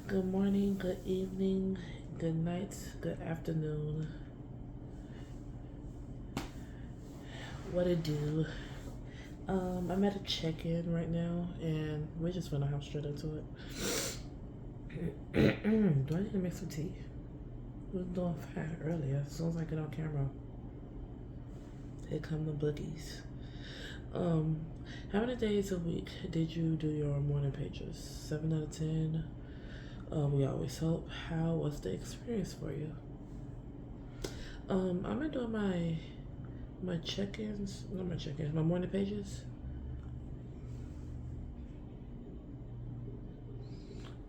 Good morning, good evening, good night, good afternoon. What it do? I'm at a check-in right now, and we're just gonna hop straight into it. Do I need to make some tea? I was doing fine earlier. As soon as I get on camera, here come the boogies. Um, how many days a week did you do your morning pages? 7 out of 10. We always hope. How was the experience for you? I've been doing my check-ins, not my check-ins, my morning pages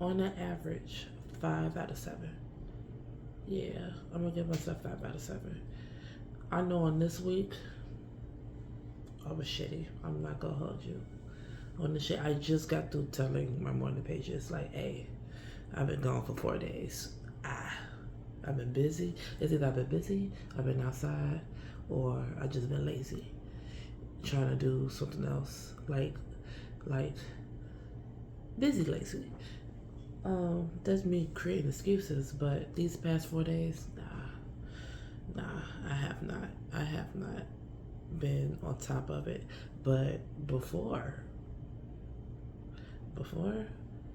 on an average 5 out of 7. Yeah, I'm gonna give myself 5 out of 7. I know on this week I was shitty. I'm not gonna hold you. On the shit, I just got through telling my morning pages like, hey, I've been gone for 4 days. I've been busy. It's either I've been busy, I've been outside, or I just been lazy, trying to do something else, like busy lazy. That's me creating excuses, but these past 4 days, nah, I have not been on top of it. But before,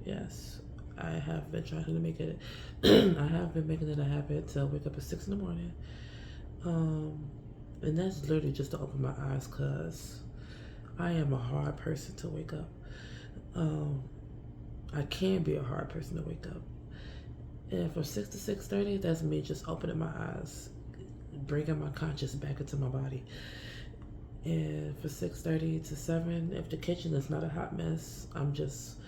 yes, I have been trying to make it. I have been making it a habit to wake up at 6 in the morning. And that's literally just to open my eyes, cause I am a hard person to wake up. Um, I can be a hard person to wake up. And from 6 to 6:30, that's me just opening my eyes, bringing my conscious back into my body. And for 6:30 to 7, if the kitchen is not a hot mess, I'm just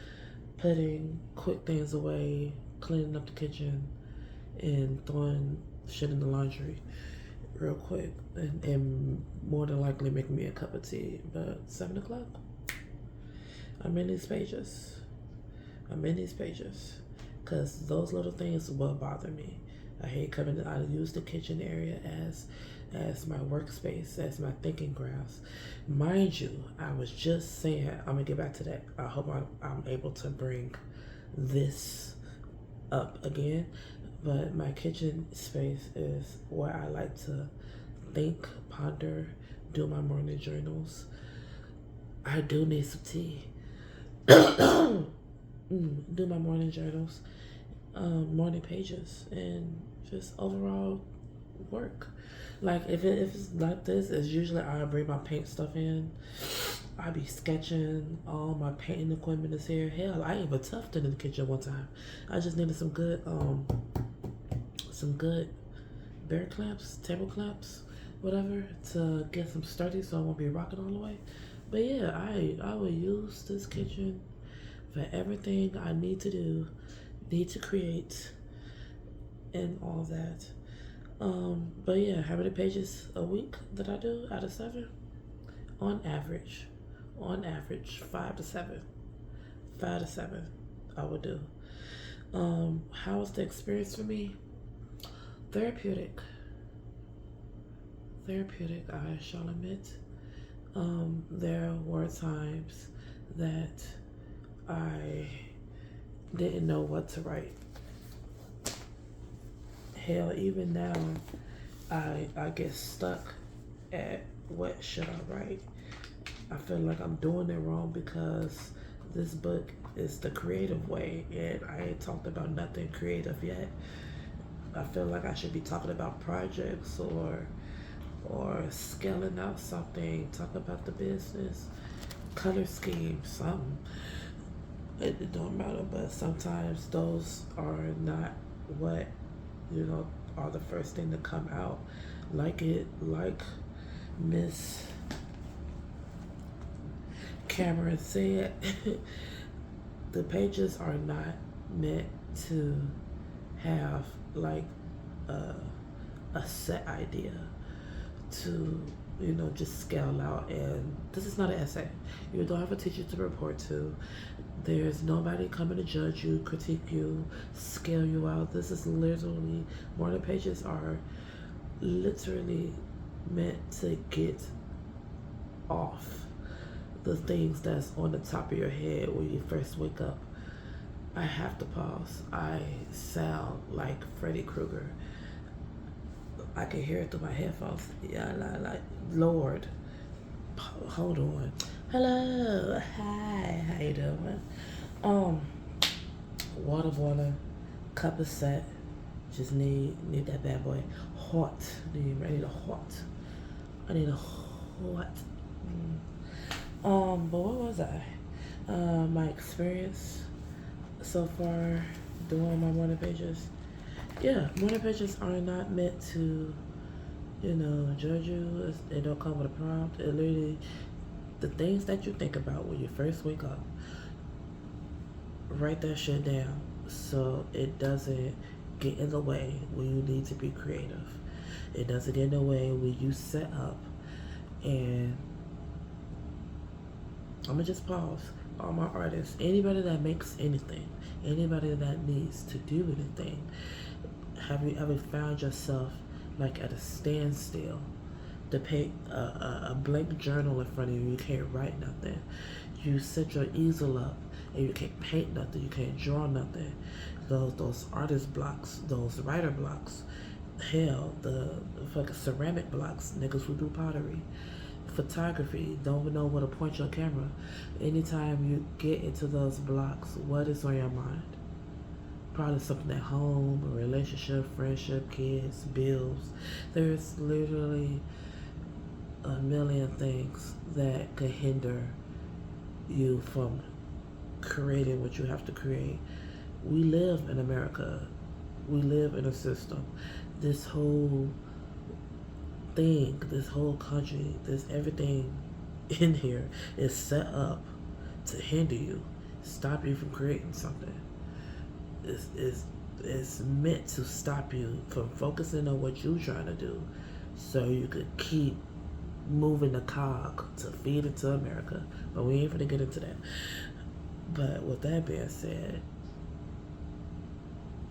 putting quick things away, cleaning up the kitchen, and throwing shit in the laundry real quick, and more than likely making me a cup of tea. But 7 o'clock, I'm in these pages. Because those little things will bother me. I hate coming. I use the kitchen area as my workspace, as my thinking grounds. Mind you, I was just saying, I'm gonna get back to that. I hope I'm able to bring this up again. But my kitchen space is where I like to think, ponder, do my morning journals. I do need some tea. Do my morning journals, morning pages, and just overall work. Like if it's like this, it's usually I bring my paint stuff in. I be sketching. All my painting equipment is here. Hell, I even toughed it in the kitchen one time. I just needed some good bear clamps, table clamps, whatever, to get some sturdy so I won't be rocking all the way. But yeah, I will use this kitchen for everything I need to do, need to create, and all that. But yeah, how many pages a week that I do out of 7? On average, 5 to 7. 5 to 7, I would do. How was the experience for me? Therapeutic. I shall admit. There were times that I didn't know what to write. Hell, even now, I get stuck at what should I write. I feel like I'm doing it wrong because this book is the creative way, and I ain't talked about nothing creative yet. I feel like I should be talking about projects or scaling out something, talk about the business, color scheme, something. It don't matter, but sometimes those are not what are the first thing to come out. Like Miss Cameron said, the pages are not meant to have like a, a set idea to just scale out. And this is not an essay. You don't have a teacher to report to. There's nobody coming to judge you, critique you, scale you out. This is literally, morning pages are literally meant to get off the things that's on the top of your head when you first wake up. I have to pause. I sound like Freddy Krueger. I can hear it through my headphones. Yeah, like Lord, hold on. Hello, hi, how you doing? Um, water boiler, cup is set. Just need that bad boy hot. I need a hot. I need a hot. But what was I? My experience so far doing my morning pages. Yeah, morning pages are not meant to, judge you. They don't come with a prompt. It literally, the things that you think about when you first wake up, write that shit down so it doesn't get in the way when you need to be creative. It doesn't get in the way when you set up. And I'm gonna just pause. All my artists, anybody that makes anything, anybody that needs to do anything, have you ever found yourself like at a standstill? To paint a blank journal in front of you, you can't write nothing. You set your easel up and you can't paint nothing, you can't draw nothing. Those artist blocks, those writer blocks, hell, the fucking ceramic blocks, niggas who do pottery, photography, don't even know where to point your camera. Anytime you get into those blocks, what is on your mind? Probably something at home, a relationship, friendship, kids, bills. There's literally a million things that could hinder you from creating what you have to create. We live in America. We live in a system. This whole thing, this whole country, this everything in here is set up to hinder you, stop you from creating something. It's meant to stop you from focusing on what you're trying to do so you could keep moving the cog to feed into America. But we ain't gonna get into that. But with that being said,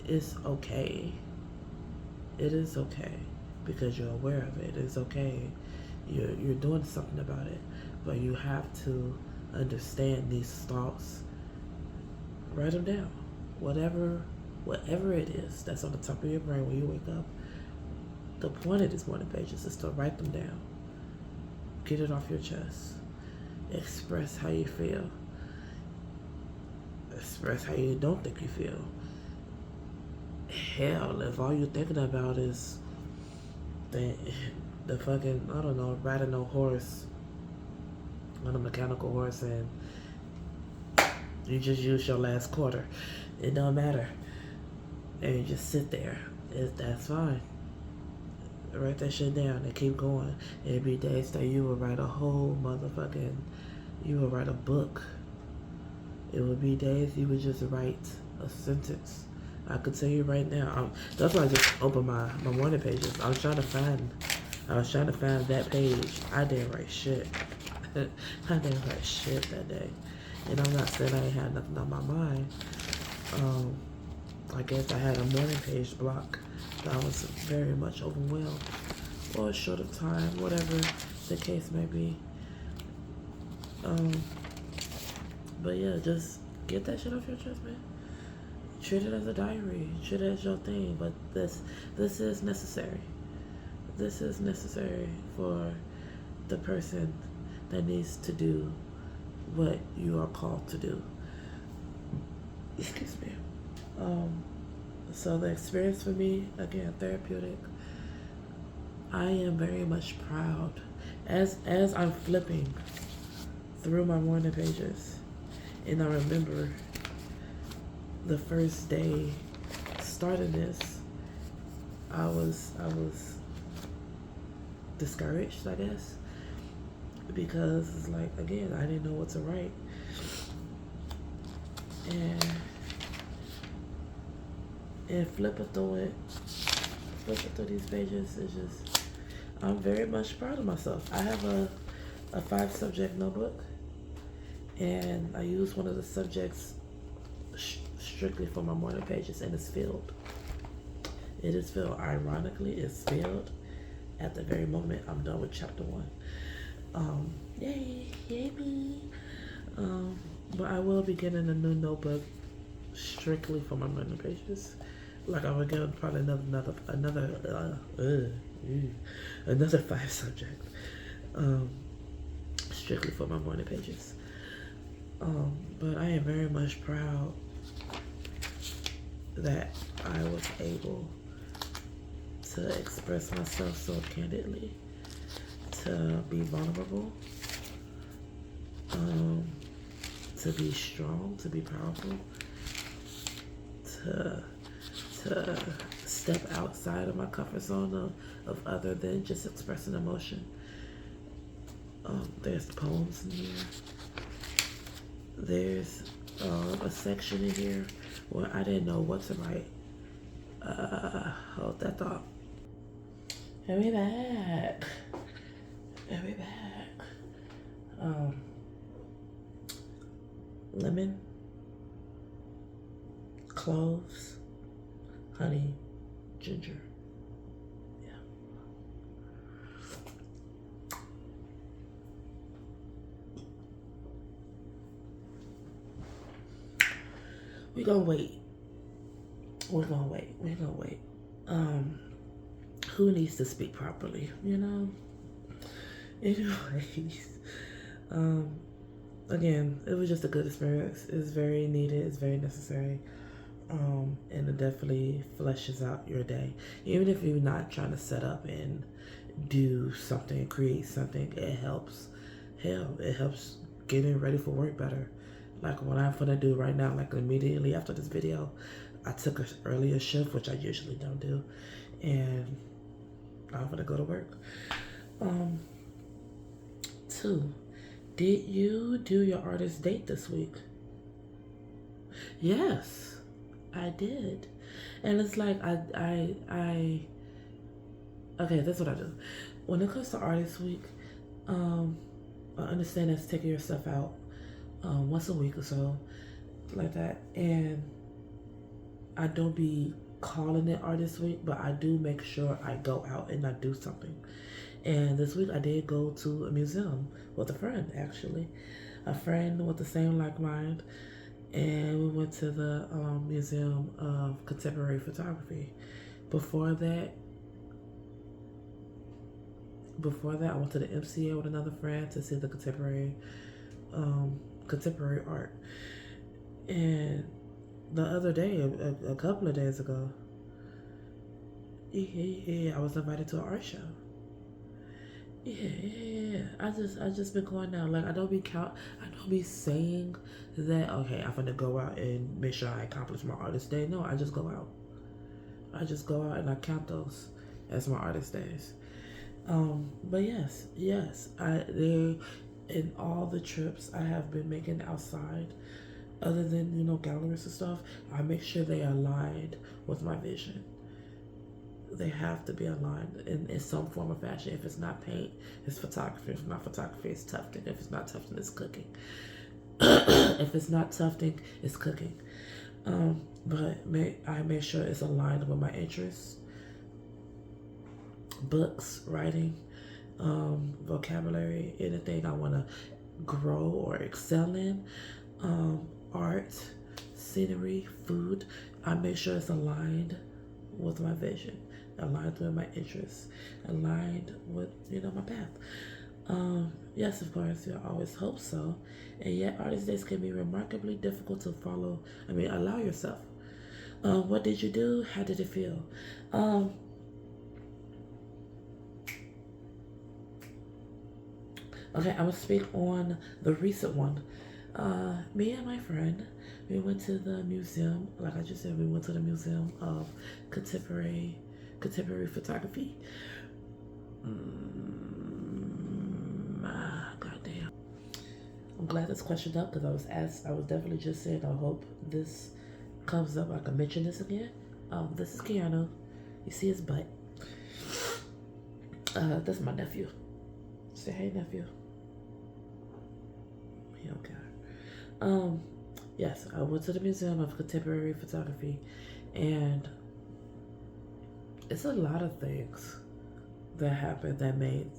it's okay. It is okay because you're aware of it. It's okay. You're doing something about it. But you have to understand these thoughts. Write them down. Whatever it is that's on the top of your brain when you wake up. The point of these morning pages is to write them down. Get it off your chest. Express how you feel. Express how you don't think you feel. Hell, if all you're thinking about is the fucking, I don't know, riding a horse on a mechanical horse and you just use your last quarter, it don't matter. And you just sit there. That's fine. Write that shit down and keep going. It'll be days that you will write a whole motherfucking, you will write a book. It would be days you would just write a sentence. I could tell you right now. That's why I just opened my morning pages. I was trying to find that page. I didn't write shit. I didn't write shit that day. And I'm not saying I ain't had nothing on my mind. I guess I had a morning page block. I was very much overwhelmed, or short of time, whatever the case may be. But yeah, just get that shit off your chest, man. Treat it as a diary. Treat it as your thing. But this is necessary. This is necessary for the person that needs to do what you are called to do. Excuse me. So the experience for me, again, therapeutic. I am very much proud as I'm flipping through my morning pages, and I remember the first day starting this, I was discouraged, I guess, because it's like, again, I didn't know what to write. And flipping through these pages is just, I'm very much proud of myself. I have a 5-subject notebook, and I use one of the subjects strictly for my morning pages, and it's filled. It is filled. Ironically, it's filled at the very moment I'm done with chapter 1. Yay me. But I will be getting a new notebook strictly for my morning pages. Like I would get probably another 5 subjects, um, strictly for my morning pages. But I am very much proud that I was able to express myself so candidly, to be vulnerable, to be strong, to be powerful, to step outside of my comfort zone of other than just expressing emotion. There's poems in here. There's a section in here where I didn't know what to write. Hold that thought. And we back. And we back. Lemon, cloves, honey, ginger. Yeah. We're gonna wait. We're gonna wait. We're gonna wait. Who needs to speak properly, you know? Anyways, again, it was just a good experience. It's very needed. It's very necessary. And it definitely fleshes out your day. Even if you're not trying to set up and do something, create something, it helps. Hell, it helps getting ready for work better. Like what I'm gonna do right now, like immediately after this video, I took an earlier shift, which I usually don't do, and I'm gonna go to work. 2, did you do your artist date this week? Yes, I did. And it's like okay, that's what I do. When it comes to artist week, I understand that's taking yourself out once a week or so, like that. And I don't be calling it artist week, but I do make sure I go out and I do something. And this week I did go to a museum with a friend, actually. A friend with the same like mind. And we went to the Museum of Contemporary Photography. Before that, I went to the MCA with another friend to see the contemporary art. And the other day, a couple of days ago, I was invited to an art show. Yeah. I just been going out. Like I don't be saying that, okay, I'm gonna go out and make sure I accomplish my artist day. No, I just go out. And I count those as my artist days. But yes, in all the trips I have been making outside, other than, galleries and stuff, I make sure they are aligned with my vision. They have to be aligned in some form of fashion. If it's not paint, it's photography. If it's not photography, it's tufting. If it's not tufting, it's cooking. If it's not tufting, it's cooking. But I make sure it's aligned with my interests. Books, writing, vocabulary, anything I want to grow or excel in, art, scenery, food. I make sure it's aligned with my vision, aligned with my interests, aligned with, my path. Yes, of course, I always hope so. And yet, artist days can be remarkably difficult to follow. Allow yourself. What did you do? How did it feel? Okay, I'm gonna speak on the recent one. Me and my friend, we went to the museum. Like I just said, we went to the Museum of Contemporary Photography. Goddamn. I'm glad this question up because I was asked. I was definitely just saying. I hope this comes up. I can mention this again. This is Keanu. You see his butt. That's my nephew. Say hey, nephew. Okay. Yes, I went to the Museum of Contemporary Photography, and it's a lot of things that happened that made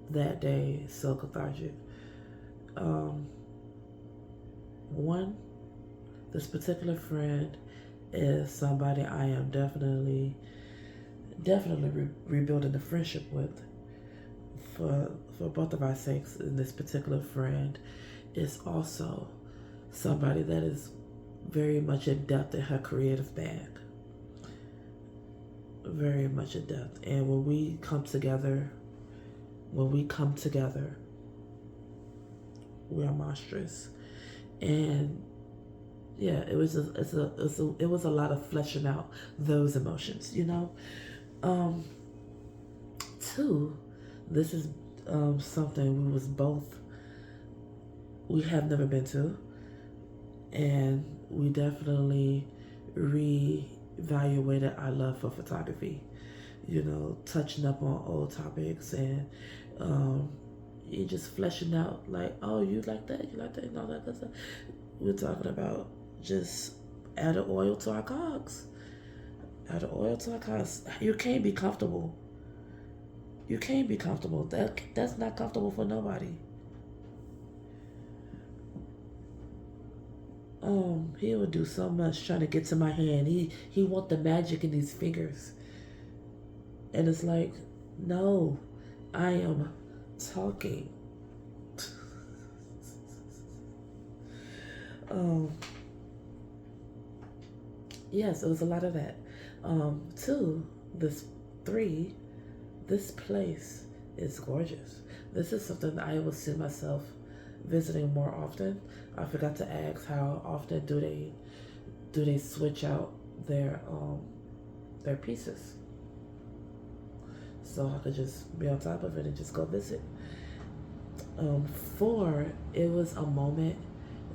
that day so cathartic. One, This particular friend is somebody I am definitely rebuilding the friendship with for both of our sakes. And this particular friend is also somebody that is very much in depth in her creative bag, very much in depth. And when we come together, we are monstrous. And yeah, it was a lot of fleshing out those emotions, you know. Um, Two, this is something we have never been to, and we definitely reevaluated our love for photography. You know, touching up on old topics and um, you just fleshing out like, oh, you like that, and all that good stuff. We're talking about just adding oil to our cogs. Add oil to our cogs. You can't be comfortable. You can't be comfortable. That's not comfortable for nobody. He would do so much trying to get to my hand. He want the magic in these fingers. And it's like, no, I am talking. um, yes, it was a lot of that. Two, this three, this place is gorgeous. This is something I will see myself visiting more often. I forgot to ask how often do they switch out their pieces, so I could just be on top of it and just go visit. Four, it was a moment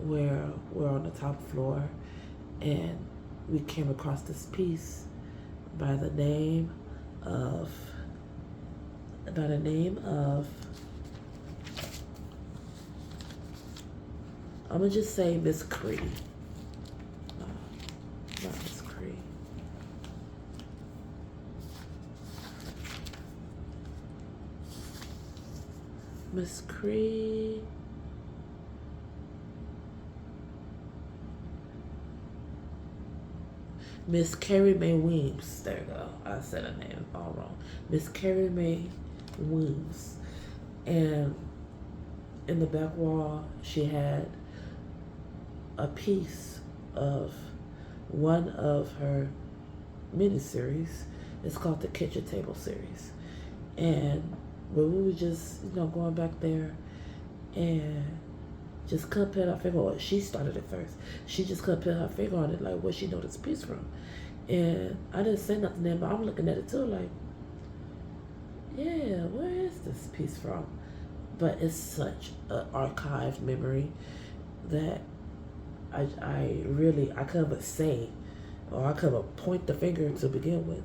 where we're on the top floor and we came across this piece by the name of by the name of I'm gonna just say Miss Cree. No, not Miss Cree. Miss Cree. Miss Carrie Mae Weems. There you go. I said her name all wrong. Miss Carrie Mae Weems. And in the back wall, she had a piece of one of her miniseries. It's called the Kitchen Table series. And when we were just, going back there and just couldn't put her finger on it. She started it first. She just couldn't put her finger on it, like where she know this piece from. And I didn't say nothing then, but I'm looking at it too, like, yeah, where is this piece from? But it's such an archived memory that I couldn't but say, or I couldn't but point the finger to begin with.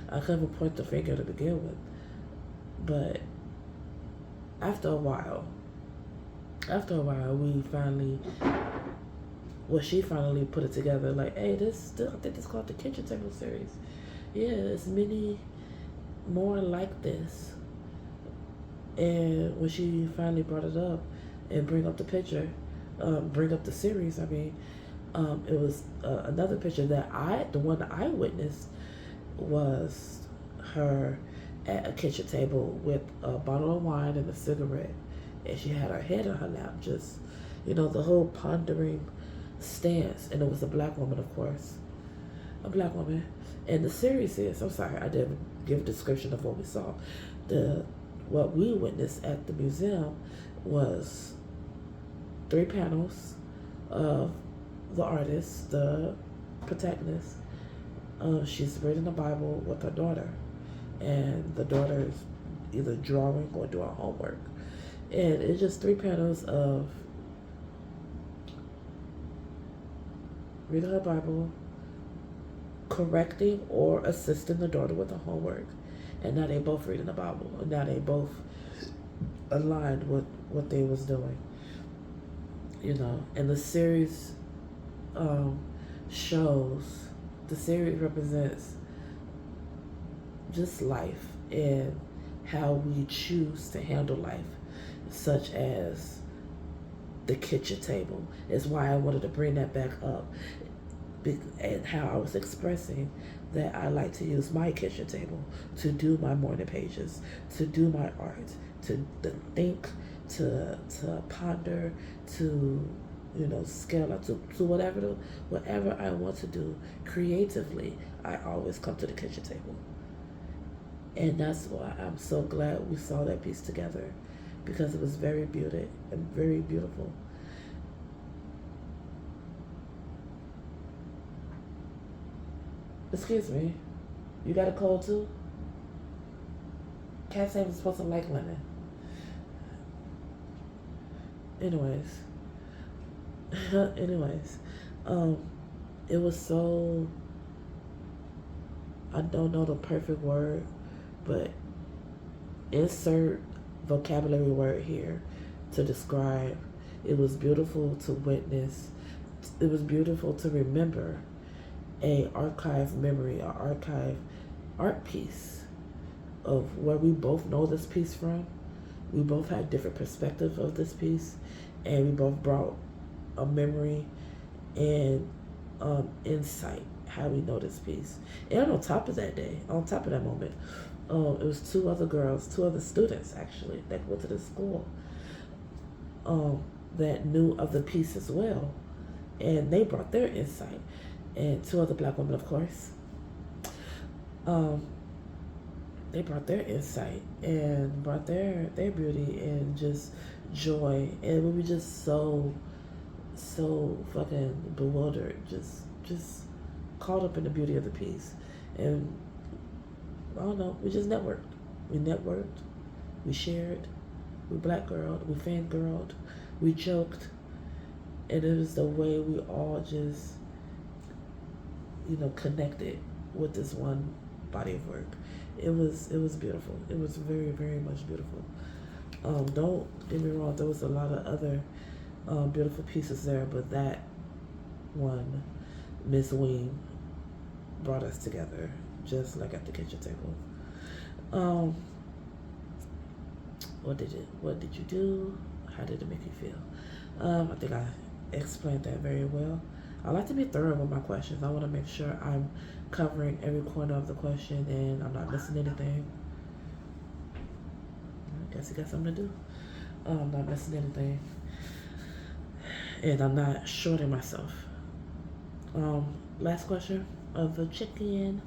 I couldn't point the finger to begin with. But after a while, she finally put it together. Like, hey, I think it's called the Kitchen Table series. Yeah, there's many more like this. And when she finally brought it up and bring up the picture, bring up the series, I mean, it was another picture the one that I witnessed was her at a kitchen table with a bottle of wine and a cigarette. And she had her head on her lap, just, the whole pondering stance. And it was a black woman, of course. A black woman. And the series is, I'm sorry, I didn't give a description of what we saw. What we witnessed at the museum was 3 panels of the artist, the protagonist. She's reading the Bible with her daughter. And the daughter is either drawing or doing homework. And it's just 3 panels of reading her Bible, correcting or assisting the daughter with the homework. And now they both reading the Bible. And now they both aligned with what they was doing. And the series the series represents just life and how we choose to handle life, such as the kitchen table. Is why I wanted to bring that back up, and how I was expressing that I like to use my kitchen table to do my morning pages, to do my art, to think, to ponder, to scale up to whatever I want to do creatively. I always come to the kitchen table, and that's why I'm so glad we saw that piece together, because it was very beautiful and very beautiful. Excuse me, you got a cold too? Cats ain't supposed to like lemon. Anyways, anyways, um, it was so, I don't know the perfect word, but insert vocabulary word here to describe. It was beautiful to witness. It was beautiful to remember a archive memory, a archive art piece of where we both know this piece from. We both had different perspectives of this piece, and we both brought a memory and insight how we know this piece. And on top of that day, on top of that moment, it was two other girls, two other students actually that went to the school, that knew of the piece as well, and they brought their insight, and two other black women, of course. Um, they brought their insight and brought their beauty and just joy, and we were just so fucking bewildered, just caught up in the beauty of the piece. And I don't know, we just networked, we shared, we black girled, we fangirled, we joked, and it was the way we all just connected with this one body of work. It was beautiful. It was very, very much beautiful. Don't get me wrong, there was a lot of other beautiful pieces there, but that one, Miss Weem, brought us together just like at the kitchen table. What did you do? How did it make you feel? I think I explained that very well. I like to be thorough with my questions. I want to make sure I'm covering every corner of the question and I'm not missing anything. I guess you got something to do. I'm not missing anything, and I'm not shorting myself. Last question of the check-in.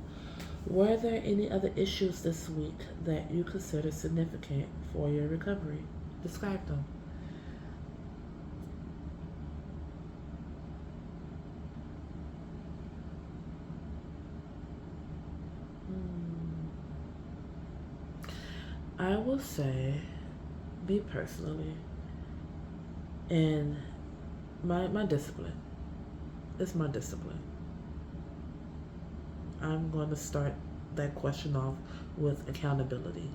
Were there any other issues this week that you consider significant for your recovery? Describe them. I will say, me personally, and my discipline. It's my discipline. I'm going to start that question off with accountability.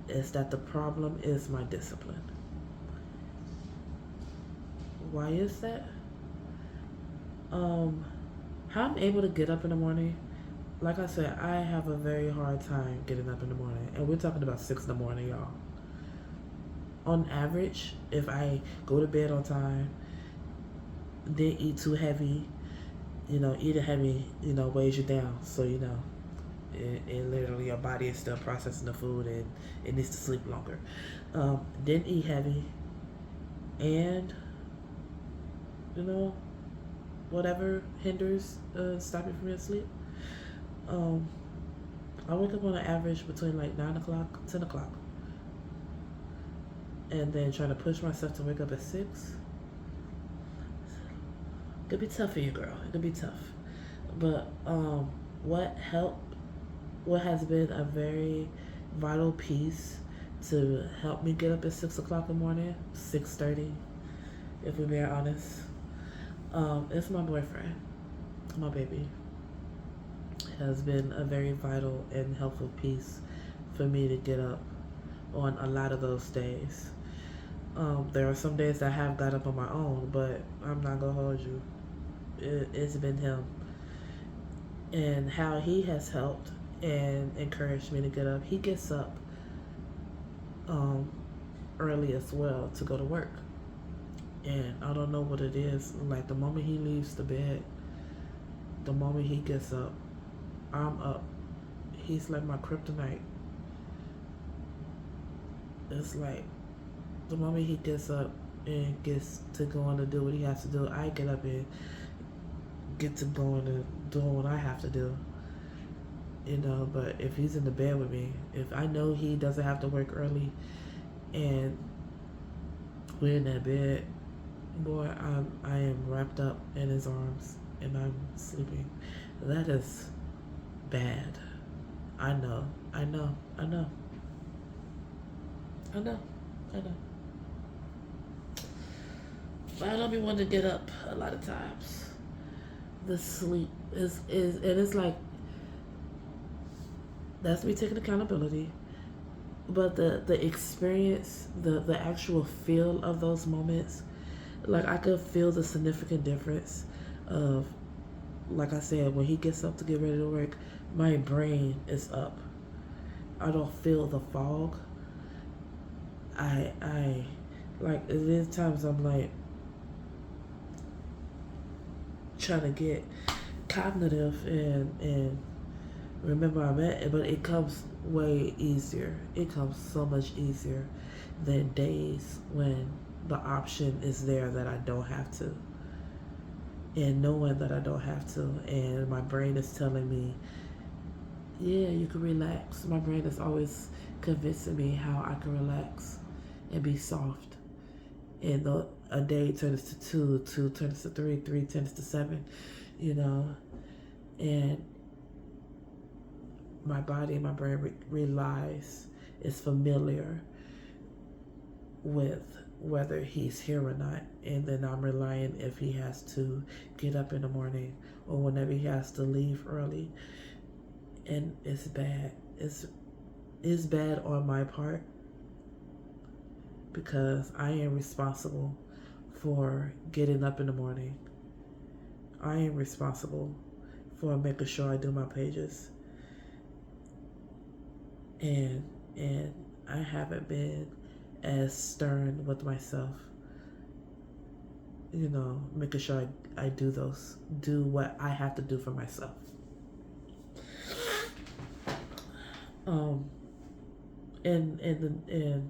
Is that the problem is my discipline. Why is that? How I'm able to get up in the morning, like I said, I have a very hard time getting up in the morning. And we're talking about 6 in the morning, y'all. On average, if I go to bed on time, didn't eat too heavy, eating heavy, weighs you down. So, it literally, your body is still processing the food and it needs to sleep longer. Didn't eat heavy, and, whatever hinders stopping from your sleep. I wake up on an average between like 9 o'clock, 10 o'clock. And then trying to push myself to wake up at 6. It could be tough for you, girl. It could be tough. But what has been a very vital piece to help me get up at 6 o'clock in the morning, 6:30, if we're being honest, it's my boyfriend, my baby. Has been a very vital and helpful piece for me to get up on a lot of those days. There are some days that I have got up on my own, but I'm not gonna hold you. It's been him and how he has helped and encouraged me to get up. He gets up early as well to go to work. And I don't know what it is. Like the moment he leaves the bed, the moment he gets up, I'm up. He's like my kryptonite. It's like the moment he gets up and gets to going to do what he has to do, I get up and get to going and doing what I have to do. But if he's in the bed with me, if I know he doesn't have to work early and we're in that bed, boy, I am wrapped up in his arms and I'm sleeping. That is bad. I know, I know, I know, I know, I know. But I don't be wanting to get up a lot of times. The sleep is and it's like that's me taking accountability. But the experience, the actual feel of those moments, like I could feel the significant difference of, like I said, when he gets up to get ready to work, my brain is up. I don't feel the fog. I like there's times I'm like trying to get cognitive and remember I'm at it, but it comes way easier. It comes so much easier than days when the option is there that I don't have to. And knowing that I don't have to, and my brain is telling me, yeah, you can relax. My brain is always convincing me how I can relax and be soft. And a day turns to two, two turns to three, three turns to seven, you know. And my body and my brain relies, is familiar with whether he's here or not. And then I'm relying if he has to get up in the morning or whenever he has to leave early. And it's bad. It's bad on my part because I am responsible for getting up in the morning. I am responsible for making sure I do my pages. And I haven't been as stern with myself. Making sure I do what I have to do for myself. And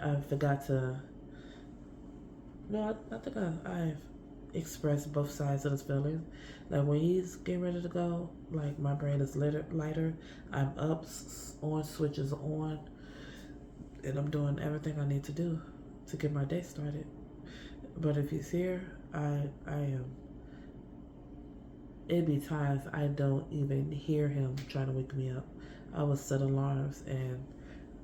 I forgot to. No, I think I've expressed both sides of this feeling. Like when he's getting ready to go, like my brain is lighter. I'm up, on switches on, and I'm doing everything I need to do to get my day started. But if he's here, I am. It'd be times I don't even hear him trying to wake me up. I will set alarms and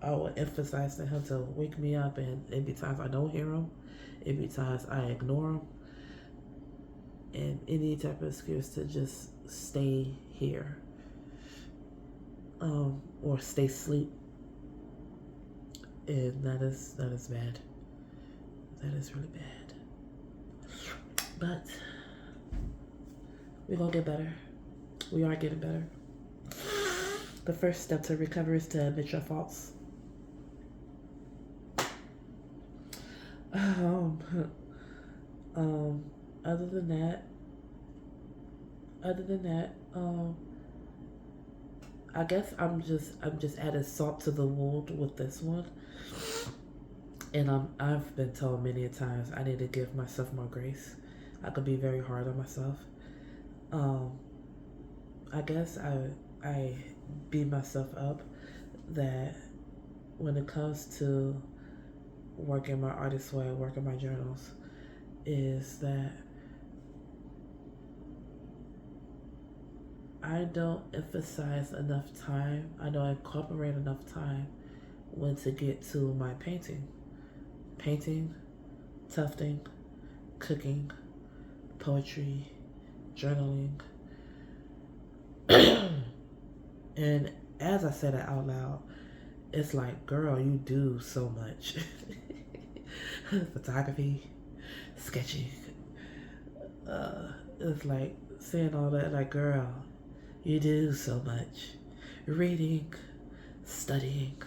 I will emphasize to him to wake me up, and it'd be times I don't hear him. It'd be times I ignore him. And any type of excuse to just stay here. Or stay asleep. And that is bad. That is really bad. But we're gonna get better. We are getting better. The first step to recovery is to admit your faults. Other than that, I guess I'm just adding salt to the wound with this one. And I've been told many a times I need to give myself more grace. I could be very hard on myself. I guess I beat myself up that when it comes to working my artist way, working my journals, is that I don't emphasize enough time. I don't incorporate enough time when to get to my painting, tufting, cooking, poetry, journaling. And as I said it out loud, it's like, girl, you do so much. Photography, sketching. It's like saying all that, like, girl, you do so much. Reading, studying,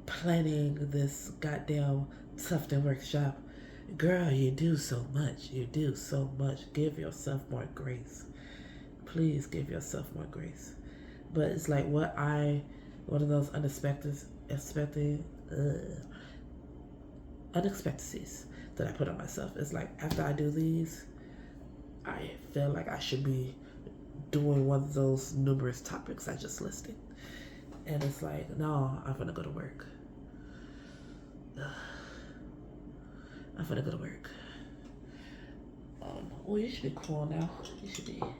planning this goddamn tufting workshop, Girl, you do so much. You do so much. Give yourself more grace. Please give yourself more grace. But it's like one of those unexpectancies that I put on myself. It's like after I do these, I feel like I should be doing one of those numerous topics I just listed. And it's like, no, I'm gonna go to work. I'm gonna go to work. Well, you should be cool now. You should be good.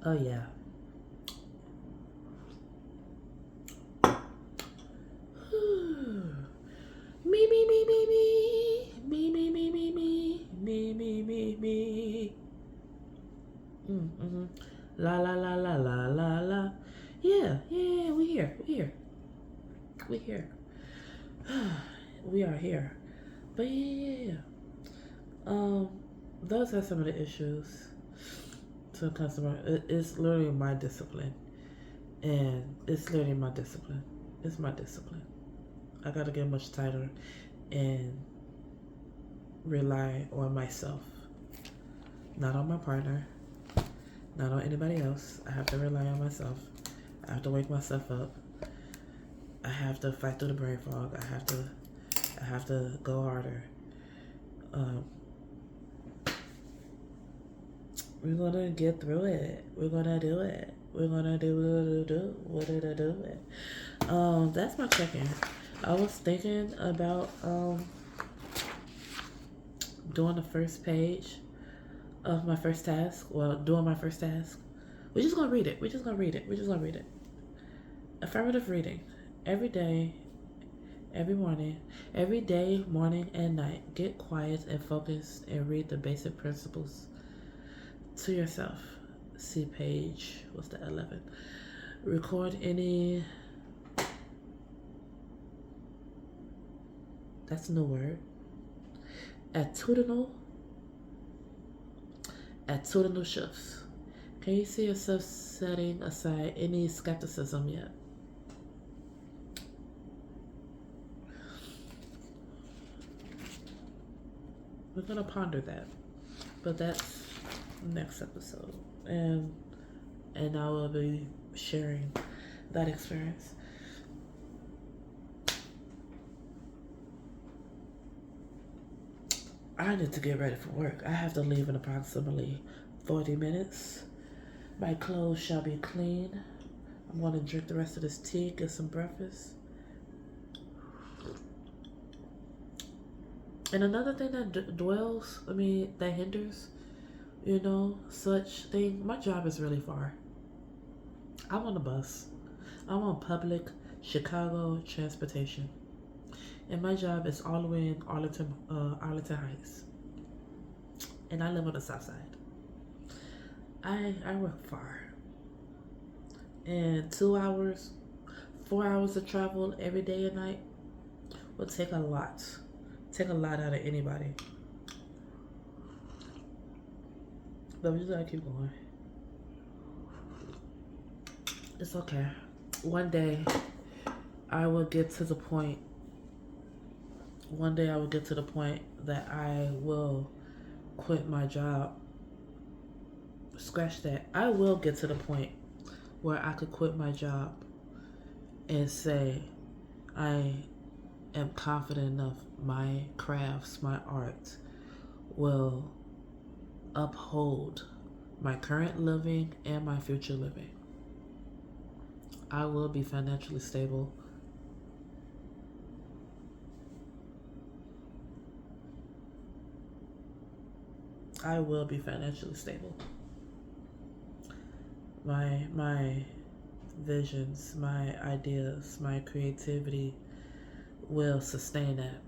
Oh yeah. Me me me me me me me me me me me me me me. Mm-hmm. La la la la la la la. Yeah, yeah, we here. We here. We are here. But yeah. Those are some of the issues to a customer. It's literally my discipline. And it's literally my discipline. It's my discipline. I gotta get much tighter and rely on myself. Not on my partner. Not on anybody else. I have to rely on myself. I have to wake myself up. I have to fight through the brain fog. I have to go harder. We're gonna get through it. We're gonna do it. We're gonna do it. That's my check-in. I was thinking about doing the first page of my first task. Well, doing my first task. We're just gonna read it. We're just gonna read it. Affirmative reading. Every day, every morning, morning and night. Get quiet and focused and read the basic principles to yourself. See page, what's the 11? Record any, that's a new word. Attitudinal shifts. Can you see yourself setting aside any skepticism yet? We're gonna ponder that, but that's next episode, and I will be sharing that experience. I need to get ready for work. I have to leave in approximately 40 minutes. My clothes shall be clean. I'm going to drink the rest of this tea, get some breakfast. And another thing that that hinders, such thing, my job is really far. I'm on a bus. I'm on public Chicago transportation. And my job is all the way in Arlington Heights. And I live on the south side. I work far. And 2 hours, 4 hours of travel every day and night will take a lot. Take a lot out of anybody. But we just gotta keep going. It's okay. One day I will get to the point that I will quit my job. Scratch that. I will get to the point where I could quit my job and say I am confident enough my crafts, my art will uphold my current living and my future living. I will be financially stable. I will be financially stable. My visions, my ideas, my creativity will sustain that.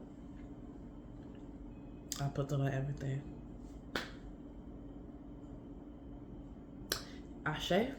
I put them on everything. Ashe.